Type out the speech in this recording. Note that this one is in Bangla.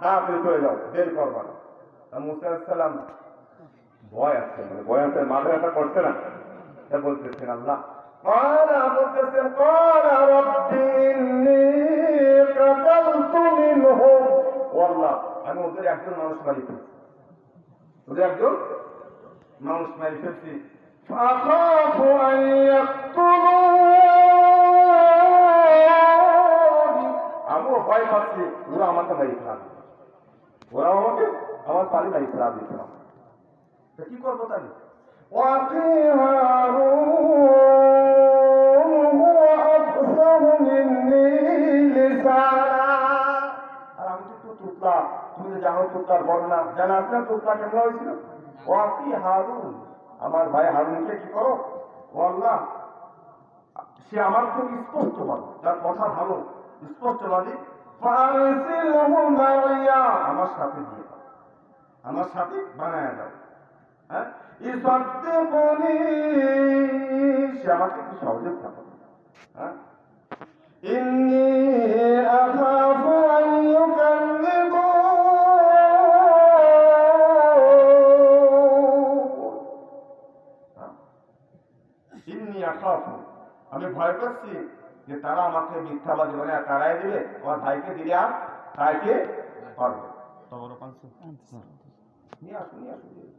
তাড়াতাড়ি চলে যাও, দেরি করবা না। মুসা আলাইহিস সালাম ভয় আছে, ভয় আছে, মাঝে একটা করছে না, তা বলতেছেন আল্লাহ বলতেছেন আমি ওদের একজন মানুষ মারি ফেলছি, ওদের একজন মানুষ মারি ফেলছি। আমিও ভয় পাচ্ছি ওরা আমাকে মারি ফেলাবে, ওরা আমাকে আমার পানি মারি ফেলাবে। কি করবো তাহলে? আর আমি তো তুতলা, তুমি তো জানো তুতলার বর্ণনা জানা আছে না, তুতলা কেমন হয়েছিল? ওয়াকি হারুন, আমার ভাই হারুনকে কি করো? ও আল্লাহ, সে আমার খুব স্পষ্টবাদী, তার কথা ভালো স্পষ্টবাদী, আমার সাথে দিয়ে দাও, আমার সাথে বানায় দাও। হ্যাঁ, সে আমাকে একটু সহযোগ থাকো। হ্যাঁ, আমি ভয় করছি যে তারা আমাকে মিথ্যাবাদী মানে তারাই দিবে, আমার ভাইকে দিলে আর তাইকে পারবে। নিয়ে আসুন, নিয়ে আসুন।